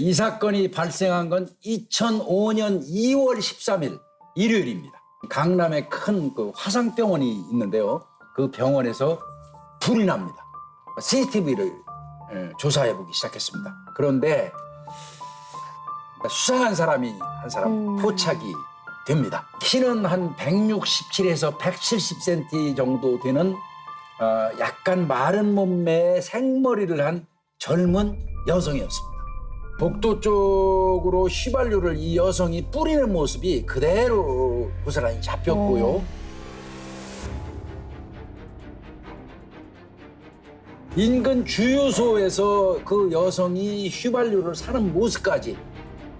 이 사건이 발생한 건 2005년 2월 13일 일요일입니다. 강남에 큰 그 화상병원이 있는데요. 그 병원에서 불이 납니다. CCTV를 조사해보기 시작했습니다. 그런데 수상한 사람이 한 사람 포착이 됩니다. 키는 한 167에서 170cm 정도 되는 약간 마른 몸매에 생머리를 한 젊은 여성이었습니다. 복도 쪽으로 휘발유를 이 여성이 뿌리는 모습이 그대로 고스란히 잡혔고요. 인근 주유소에서 그 여성이 휘발유를 사는 모습까지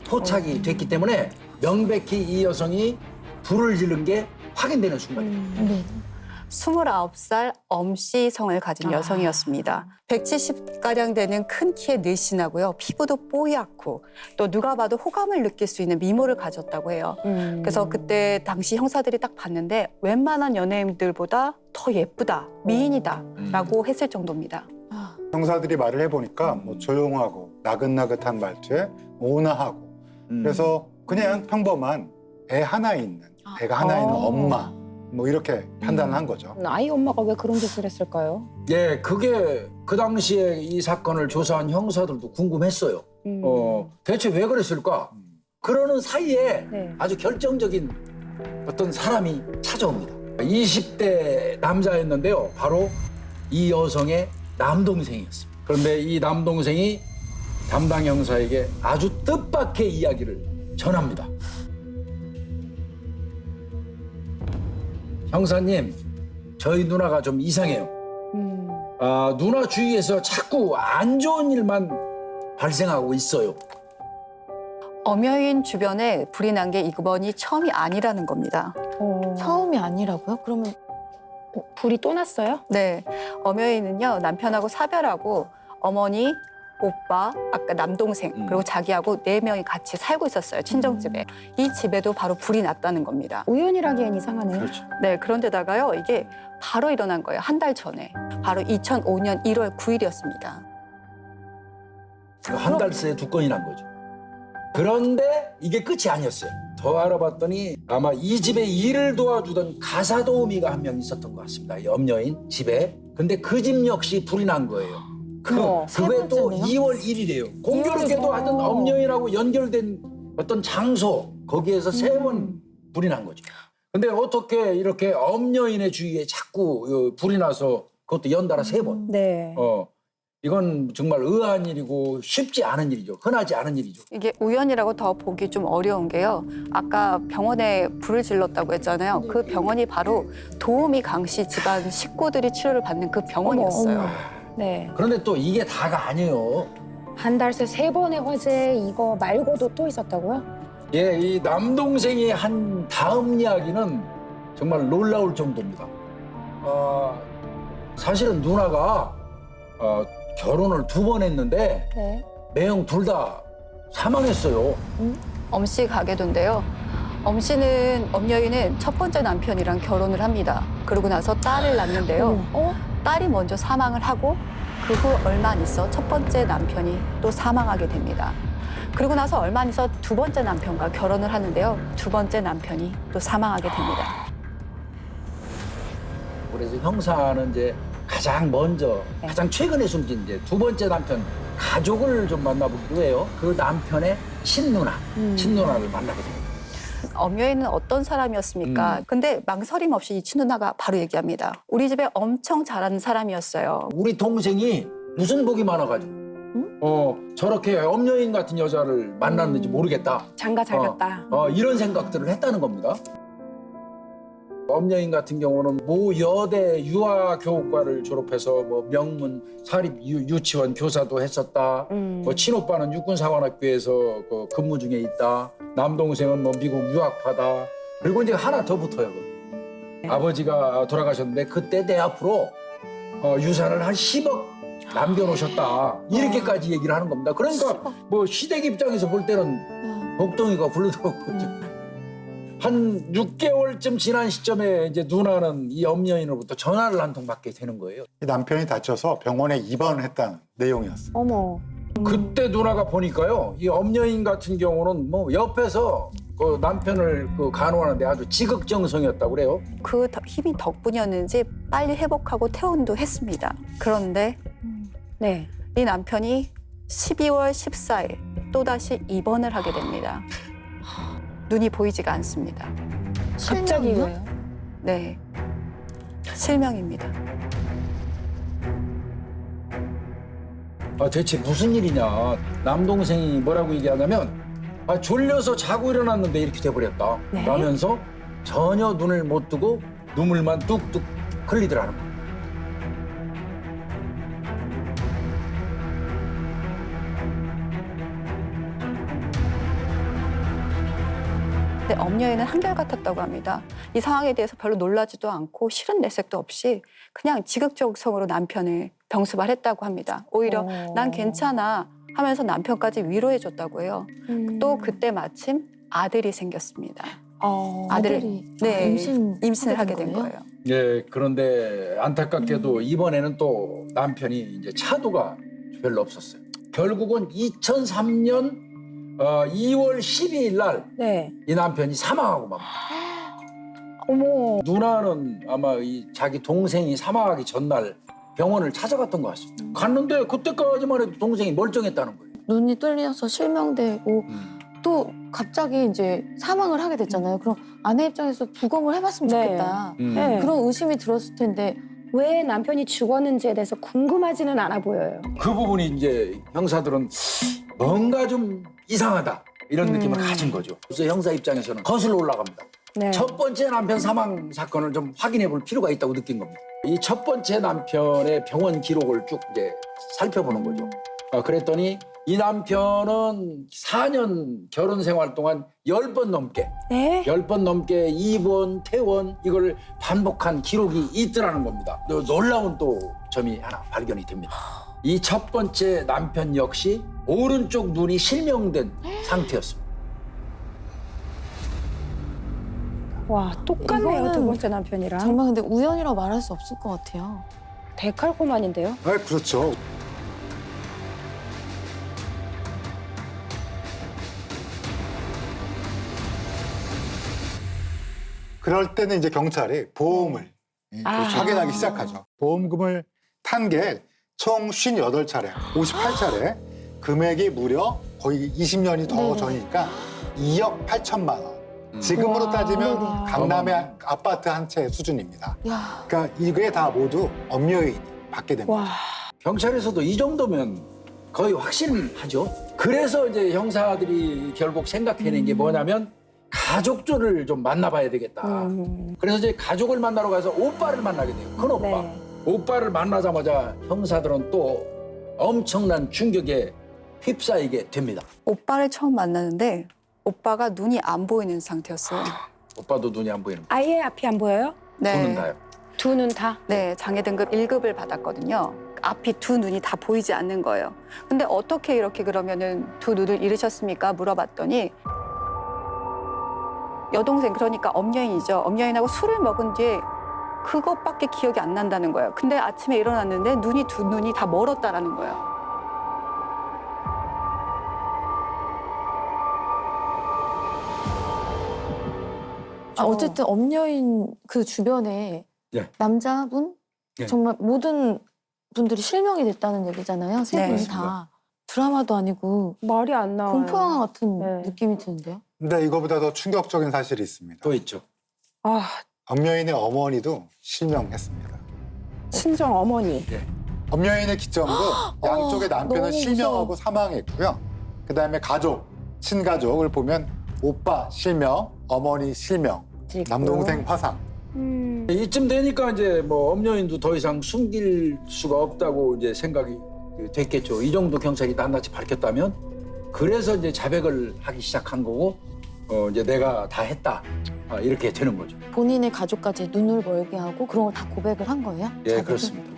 포착이 됐기 때문에 명백히 이 여성이 불을 지른 게 확인되는 순간입니다. 29살 엄씨 성을 가진 여성이었습니다. 170가량 되는 큰 키에 늘씬하고요. 피부도 뽀얗고 또 누가 봐도 호감을 느낄 수 있는 미모를 가졌다고 해요. 그래서 그때 당시 형사들이 딱 봤는데 웬만한 연예인들보다 더 예쁘다, 미인이다 라고 했을 정도입니다. 형사들이 말을 해보니까 뭐 조용하고 나긋나긋한 말투에 온화하고 그래서 그냥 평범한 애 하나 있는 애가 하나 있는 엄마 뭐 이렇게 판단을 한 거죠. 아이 엄마가 왜 그런 짓을 했을까요? 예, 그게 그 당시에 이 사건을 조사한 형사들도 궁금했어요. 대체 왜 그랬을까? 그러는 사이에 네. 아주 결정적인 어떤 사람이 찾아옵니다. 20대 남자였는데요. 바로 이 여성의 남동생이었습니다. 그런데 이 남동생이 담당 형사에게 아주 뜻밖의 이야기를 전합니다. 형사님, 저희 누나가 좀 이상해요. 누나 주위에서 자꾸 안 좋은 일만 발생하고 있어요. 엄여인 주변에 불이 난 게 이번이 처음이 아니라는 겁니다. 처음이 아니라고요? 그러면 불이 또 났어요? 네, 엄여인은요 남편하고 사별하고 어머니, 오빠, 아까 남동생 그리고 자기하고 4명이 같이 살고 있었어요, 친정집에. 이 집에도 바로 불이 났다는 겁니다. 우연이라기엔 이상하네요. 그렇죠. 네, 그런데다가요 이게 바로 일어난 거예요, 한 달 전에. 바로 2005년 1월 9일이었습니다. 한 달 새에 2건이 난 거죠. 그런데 이게 끝이 아니었어요. 더 알아봤더니 아마 이 집에 일을 도와주던 가사도우미가 한 명 있었던 것 같습니다. 이 엄여인 집에. 근데 그 집 역시 불이 난 거예요. 세 그게 또 번째네요? 2월 1일이에요. 공교롭게도 2월이죠. 하여튼 엄여인하고 연결된 어떤 장소, 거기에서 3번 불이 난 거죠. 근데 어떻게 이렇게 엄여인의 주위에 자꾸 불이 나서 그것도 연달아 3번. 네. 이건 정말 의아한 일이고 쉽지 않은 일이죠. 흔하지 않은 일이죠. 이게 우연이라고 더 보기 좀 어려운 게요. 아까 병원에 불을 질렀다고 했잖아요. 그 병원이 바로 도우미 강 씨 집안 식구들이 치료를 받는 그 병원이었어요. 어머. 네. 그런데 또 이게 다가 아니에요. 한 달 새 3번의 화재 이거 말고도 또 있었다고요? 예, 이 남동생이 한 다음 이야기는 정말 놀라울 정도입니다. 사실은 누나가 결혼을 2번 했는데 네. 매형 둘 다 사망했어요. 엄씨 가게도인데요. 엄여인은 첫 번째 남편이랑 결혼을 합니다. 그러고 나서 딸을 낳는데요. 딸이 먼저 사망을 하고 그 후 얼마 안 있어 첫 번째 남편이 또 사망하게 됩니다. 그리고 나서 얼마 안 있어 2번째 남편과 결혼을 하는데요. 2번째 남편이 또 사망하게 됩니다. 그래서 형사는 이제 가장 먼저, 가장 최근에 숨진 이제 2번째 남편 가족을 좀 만나보기로 해요. 그 남편의 친누나를 만나게 됩니다. 엄여인은 어떤 사람이었습니까? 근데 망설임 없이 이 친누나가 바로 얘기합니다. 우리 집에 엄청 잘하는 사람이었어요. 우리 동생이 무슨 복이 많아가지고 저렇게 엄여인 같은 여자를 만났는지 모르겠다. 장가 잘 갔다. 이런 생각들을 했다는 겁니다. 엄여인 같은 경우는 모 여대 유아교육과를 졸업해서 뭐 명문 사립 유치원 교사도 했었다. 뭐 친오빠는 육군사관학교에서 그 근무 중에 있다. 남동생은 뭐 미국 유학파다. 그리고 이제 하나 더 붙어요. 아버지가 돌아가셨는데 그때 내 앞으로 유산을 한 10억 남겨놓으셨다. 이렇게까지 얘기를 하는 겁니다. 그러니까 뭐 시댁 입장에서 볼 때는 복덩이가 굴러들었거든요. 한 6개월쯤 지난 시점에 이제 누나는 이 엄여인으로부터 전화를 한 통 받게 되는 거예요. 이 남편이 다쳐서 병원에 입원을 했다는 내용이었어요. 어머. 그때 누나가 보니까요, 이 엄여인 같은 경우는 뭐 옆에서 그 남편을 그 간호하는데 아주 지극정성이었다고 그래요. 그 힘이 덕분이었는지 빨리 회복하고 퇴원도 했습니다. 그런데 네. 이 남편이 12월 14일 또다시 입원을 하게 됩니다. 눈이 보이지가 않습니다. 갑자기 실명이요? 왜요? 네, 실명입니다. 아, 대체 무슨 일이냐. 남동생이 뭐라고 얘기하냐면 졸려서 자고 일어났는데 이렇게 돼버렸다. 네. 라면서 전혀 눈을 못 뜨고 눈물만 뚝뚝 흘리더라는 거예요. 근데 엄여인은 한결같았다고 합니다. 이 상황에 대해서 별로 놀라지도 않고 싫은 내색도 없이 그냥 지극정성으로 남편을 병수발했다고 합니다. 오히려 난 괜찮아 하면서 남편까지 위로해줬다고 해요. 또 그때 마침 아들이 생겼습니다. 아들이 네, 임신을 임신을 하게 된 거예요. 예, 그런데 안타깝게도 이번에는 또 남편이 이제 차도가 별로 없었어요. 결국은 2003년 2월 12일 날 이 네. 남편이 사망하고 맙니다. 어머. 누나는 아마 이 자기 동생이 사망하기 전날 병원을 찾아갔던 것 같습니다. 갔는데 그때까지만 해도 동생이 멀쩡했다는 거예요. 눈이 뚫려서 실명되고 또 갑자기 이제 사망을 하게 됐잖아요. 그럼 아내 입장에서 부검을 해봤으면 네. 좋겠다. 네. 그런 의심이 들었을 텐데 왜 남편이 죽었는지에 대해서 궁금하지는 않아 보여요. 그 부분이 이제 형사들은 뭔가 좀 이상하다 이런 느낌을 가진 거죠. 그래서 형사 입장에서는 거슬러 올라갑니다. 네. 첫 번째 남편 사망 사건을 좀 확인해 볼 필요가 있다고 느낀 겁니다. 이 첫 번째 남편의 병원 기록을 쭉 이제 살펴보는 거죠. 그랬더니 이 남편은 4년 결혼 생활 동안 10번 넘게 네. 10번 넘게 입원, 퇴원 이걸 반복한 기록이 있더라는 겁니다. 또 놀라운 또 점이 하나 발견이 됩니다. 이 첫 번째 남편 역시 오른쪽 눈이 실명된 상태였습니다. 와, 똑같네요. 이거는 두 번째 남편이랑. 정말 근데 우연이라고 말할 수 없을 것 같아요. 데칼코만인데요. 아, 그렇죠. 그럴 때는 이제 경찰이 보험을 확인하기 시작하죠. 보험금을 탄 게 총 58차례, 58차례, 금액이 무려 거의 20년이 더 네네. 전이니까 2억 8천만 원. 지금으로 따지면 네네. 강남의 아파트 한 채 수준입니다. 야, 그러니까 이게 다 모두 엄여인이 받게 됩니다. 와. 경찰에서도 이 정도면 거의 확신하죠. 그래서 이제 형사들이 결국 생각해낸 게 뭐냐면 가족들을 좀 만나봐야 되겠다. 그래서 이제 가족을 만나러 가서 오빠를 만나게 돼요. 큰 오빠. 네. 오빠를 만나자마자 형사들은 또 엄청난 충격에 휩싸이게 됩니다. 오빠를 처음 만나는데 오빠가 눈이 안 보이는 상태였어요. 오빠도 눈이 안 보이는 거예요. 아예 앞이 안 보여요? 눈은 다요. 두 눈 다? 네, 장애 등급 1급을 받았거든요. 앞이 두 눈이 다 보이지 않는 거예요. 근데 어떻게 이렇게 그러면은 두 눈을 잃으셨습니까? 물어봤더니 여동생, 그러니까 엄여인이죠. 엄여인하고 술을 먹은 뒤에 그것밖에 기억이 안 난다는 거예요. 근데 아침에 일어났는데 두 눈이 다 멀었다라는 거예요. 어쨌든 엄여인 그 주변에 예. 남자분 예. 정말 모든 분들이 실명이 됐다는 얘기잖아요. 세 네. 분이 맞습니다. 다 드라마도 아니고 말이 안 나와요. 공포 영화 같은 네. 느낌이 드는데요. 근데 이거보다 더 충격적인 사실이 있습니다. 또 있죠. 아, 엄여인의 어머니도 실명했습니다. 친정 어머니. 엄여인의 기점으로 양쪽의 남편은 너무 실명하고 무서워. 사망했고요. 그다음에 가족, 친가족을 보면 오빠 실명, 어머니 실명, 있고. 남동생 화상. 이쯤 되니까 이제 뭐 엄여인도 더 이상 숨길 수가 없다고 이제 생각이 됐겠죠. 이 정도 경찰이 낱낱이 밝혔다면 그래서 이제 자백을 하기 시작한 거고 이제 내가 다 했다 이렇게 되는 거죠. 본인의 가족까지 눈을 멀게 하고 그런 걸 다 고백을 한 거예요? 예, 자기가? 그렇습니다.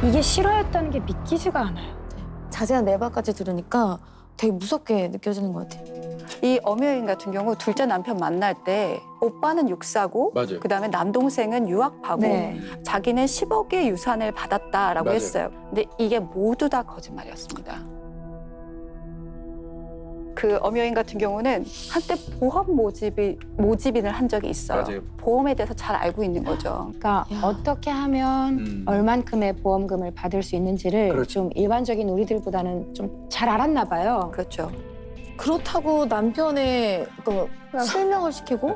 이게 실화였다는 게 믿기지가 않아요. 자세한 내막까지 들으니까 되게 무섭게 느껴지는 것 같아요. 이 엄여인 같은 경우 둘째 남편 만날 때 오빠는 육사고 맞아요. 그다음에 남동생은 유학파고 네. 자기는 10억의 유산을 받았다라고 맞아요. 했어요. 근데 이게 모두 다 거짓말이었습니다. 그 엄여인 같은 경우는 한때 보험 모집인을 한 적이 있어요. 맞아요. 보험에 대해서 잘 알고 있는 거죠. 그러니까 야. 어떻게 하면 얼만큼의 보험금을 받을 수 있는지를 그렇죠. 좀 일반적인 우리들보다는 좀 잘 알았나 봐요. 그렇죠. 그렇다고 남편의 그 실명을 시키고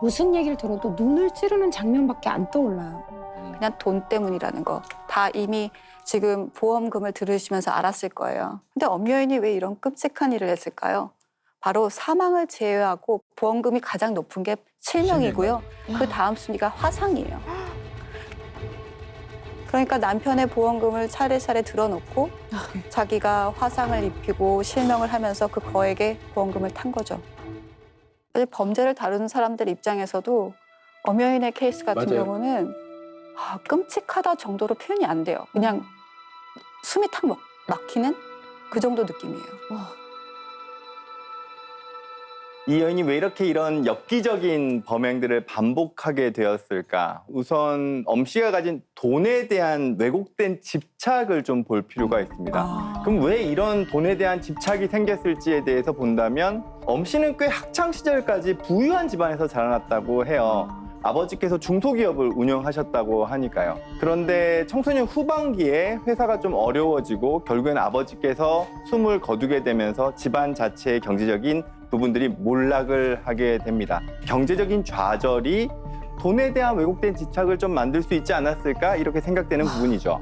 무슨 얘기를 들어도 눈을 찌르는 장면밖에 안 떠올라요. 그냥 돈 때문이라는 거. 다 이미 지금 보험금을 들으시면서 알았을 거예요. 근데 엄여인이 왜 이런 끔찍한 일을 했을까요? 바로 사망을 제외하고 보험금이 가장 높은 게 실명이고요. 그 다음 순위가 화상이에요. 그러니까 남편의 보험금을 차례차례 들어놓고 자기가 화상을 입히고 실명을 하면서 그 거액의 보험금을 탄 거죠. 사실 범죄를 다루는 사람들 입장에서도 엄여인의 케이스 같은 맞아요. 경우는 끔찍하다 정도로 표현이 안 돼요. 그냥 숨이 탁 막히는 그 정도 느낌이에요. 이 여인이 왜 이렇게 이런 엽기적인 범행들을 반복하게 되었을까? 우선 엄 씨가 가진 돈에 대한 왜곡된 집착을 좀 볼 필요가 있습니다. 그럼 왜 이런 돈에 대한 집착이 생겼을지에 대해서 본다면 엄 씨는 꽤 학창 시절까지 부유한 집안에서 자라났다고 해요. 아버지께서 중소기업을 운영하셨다고 하니까요. 그런데 청소년 후반기에 회사가 좀 어려워지고 결국엔 아버지께서 숨을 거두게 되면서 집안 자체의 경제적인 부분들이 몰락을 하게 됩니다. 경제적인 좌절이 돈에 대한 왜곡된 집착을 좀 만들 수 있지 않았을까 이렇게 생각되는 부분이죠.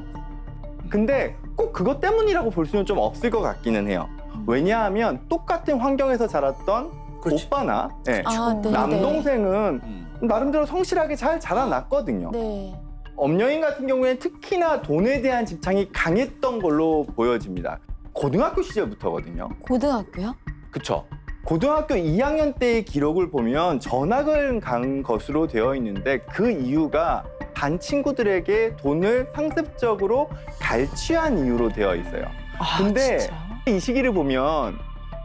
근데 꼭 그것 때문이라고 볼 수는 좀 없을 것 같기는 해요. 왜냐하면 똑같은 환경에서 자랐던 그렇지. 오빠나 네, 남동생은 나름대로 성실하게 잘 자라났거든요. 네. 엄여인 같은 경우에는 특히나 돈에 대한 집착이 강했던 걸로 보여집니다. 고등학교 시절부터거든요. 고등학교요? 그쵸? 고등학교 2학년 때의 기록을 보면 전학을 간 것으로 되어 있는데 그 이유가 반 친구들에게 돈을 상습적으로 갈취한 이유로 되어 있어요. 근데 이 시기를 보면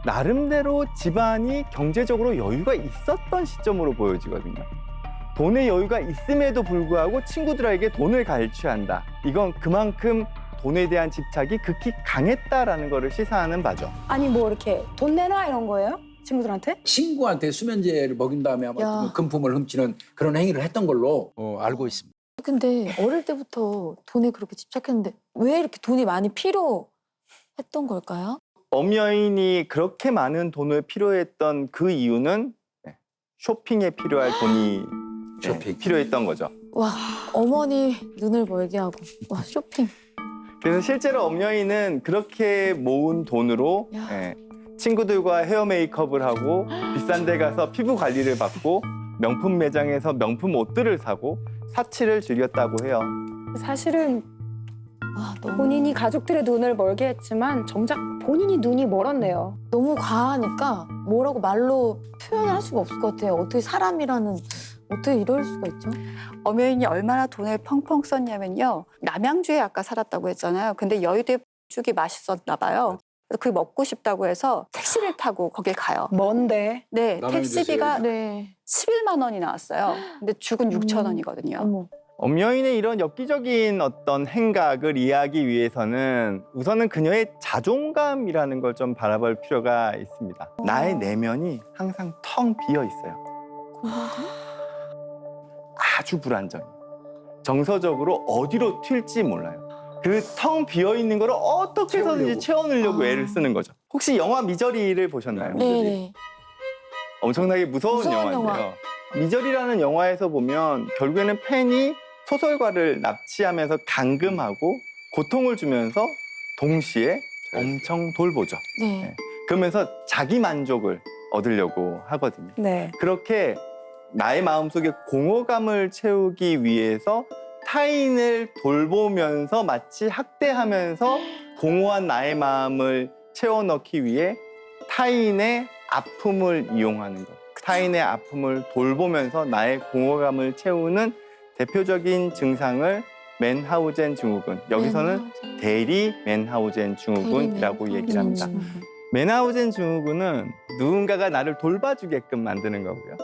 나름대로 집안이 경제적으로 여유가 있었던 시점으로 보여지거든요. 돈의 여유가 있음에도 불구하고 친구들에게 돈을 갈취한다. 이건 그만큼 돈에 대한 집착이 극히 강했다라는 것을 시사하는 바죠. 아니 뭐 이렇게 돈 내놔 이런 거예요? 친구들한테? 친구한테 수면제를 먹인 다음에 아마 야. 금품을 훔치는 그런 행위를 했던 걸로 알고 있습니다. 근데 어릴 때부터 돈에 그렇게 집착했는데 왜 이렇게 돈이 많이 필요했던 걸까요? 엄여인이 그렇게 많은 돈을 필요했던 그 이유는 쇼핑에 필요할 돈이 쇼핑. 필요했던 거죠. 와, 어머니 눈을 멀게 하고 와 쇼핑. 그래서 실제로 엄여인은 그렇게 모은 돈으로 야. 친구들과 헤어 메이크업을 하고 비싼 데 가서 피부 관리를 받고 명품 매장에서 명품 옷들을 사고 사치를 즐겼다고 해요. 사실은 와, 본인이 가족들의 눈을 멀게 했지만 정작 본인이 눈이 멀었네요. 너무 과하니까 뭐라고 말로 표현할 수가 없을 것 같아요. 어떻게 사람이라는 어떻게 이럴 수가 있죠? 엄여인이 얼마나 돈을 펑펑 썼냐면요. 남양주에 아까 살았다고 했잖아요. 근데 여의도에 죽이 맛있었나 봐요. 그래서 그게 먹고 싶다고 해서 택시를 타고 거길 가요. 뭔데? 네, 남양주에서 택시비가 네. 11만 원이 나왔어요. 근데 죽은 6천 원이거든요. 어머. 엄여인의 이런 엽기적인 어떤 행각을 이해하기 위해서는 우선은 그녀의 자존감이라는 걸 좀 바라볼 필요가 있습니다. 나의 내면이 항상 텅 비어 있어요. 아주 불안정해요. 정서적으로 어디로 튈지 몰라요. 그 텅 비어 있는 걸 어떻게 해서든지 채워넣으려고 애를 쓰는 거죠. 혹시 영화 미저리를 보셨나요? 네. 엄청나게 무서운 무서운 영화인데요. 미저리라는 영화에서 보면 결국에는 팬이 소설가를 납치하면서 감금하고 고통을 주면서 동시에 엄청 돌보죠. 네. 그러면서 자기 만족을 얻으려고 하거든요. 네. 그렇게 나의 마음속에 공허감을 채우기 위해서 타인을 돌보면서 마치 학대하면서 공허한 나의 마음을 채워넣기 위해 타인의 아픔을 이용하는 것. 타인의 아픔을 돌보면서 나의 공허감을 채우는 대표적인 증상을 맨하우젠 증후군. 여기서는 대리 맨하우젠 증후군이라고 얘기를 합니다. 맨하우젠 증후군은 누군가가 나를 돌봐주게끔 만드는 거고요.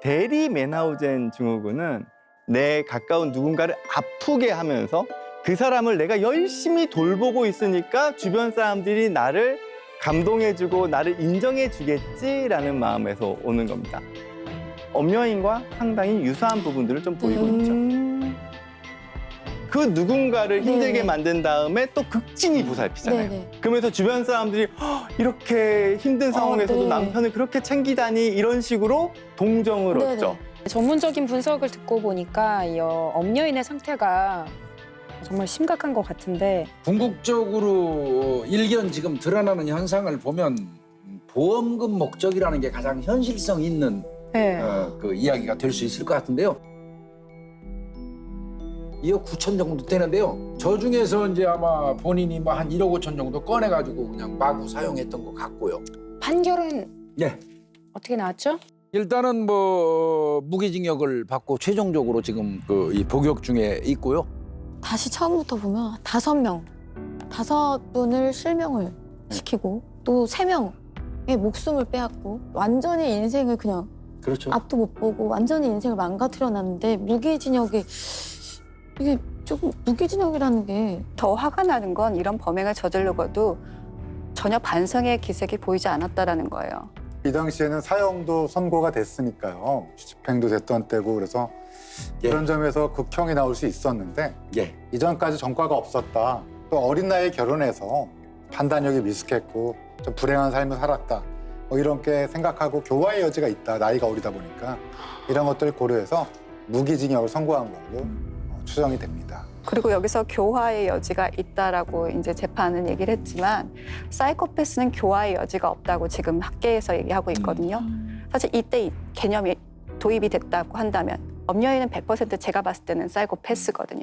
대리 맨하우젠 증후군은 내 가까운 누군가를 아프게 하면서 그 사람을 내가 열심히 돌보고 있으니까 주변 사람들이 나를 감동해주고 나를 인정해주겠지라는 마음에서 오는 겁니다. 엄여인과 상당히 유사한 부분들을 좀 보이고 있죠. 그 누군가를 힘들게 네네. 만든 다음에 또 극진히 보살피잖아요. 네네. 그러면서 주변 사람들이 "헉, 이렇게 힘든 상황에서도 네. 남편을 그렇게 챙기다니 이런 식으로 동정을 네네. 얻죠. 전문적인 분석을 듣고 보니까 이 엄여인의 상태가 정말 심각한 것 같은데 궁극적으로 일견 지금 드러나는 현상을 보면 보험금 목적이라는 게 가장 현실성 있는 네. 그 이야기가 될 수 있을 것 같은데요. 2억 9천 정도 되는데요. 저 중에서 이제 아마 본인이 뭐 한 1억 5천 정도 꺼내가지고 그냥 마구 사용했던 것 같고요. 판결은 네. 어떻게 나왔죠? 일단은 뭐 무기징역을 받고 최종적으로 지금 그 이 복역 중에 있고요. 다시 처음부터 보면 5분을 실명을 시키고 또 3명의 목숨을 빼앗고 완전히 인생을 그냥 그렇죠. 앞도 못 보고 완전히 인생을 망가뜨려 놨는데 무기징역이 이게 조금 무기징역이라는 게 더 화가 나는 건 이런 범행을 저지르고도 전혀 반성의 기색이 보이지 않았다라는 거예요. 이 당시에는 사형도 선고가 됐으니까요. 집행도 됐던 때고 그래서 예. 그런 점에서 극형이 나올 수 있었는데 예. 이전까지 전과가 없었다. 또 어린 나이에 결혼해서 판단력이 미숙했고 좀 불행한 삶을 살았다. 뭐 이렇게 생각하고 교화의 여지가 있다. 나이가 어리다 보니까 이런 것들을 고려해서 무기징역을 선고한 걸로 추정이 됩니다. 그리고 여기서 교화의 여지가 있다라고 이제 재판은 얘기를 했지만 사이코패스는 교화의 여지가 없다고 지금 학계에서 얘기하고 있거든요. 사실 이때 이 개념이 도입이 됐다고 한다면 엄여인은 100% 제가 봤을 때는 사이코패스거든요.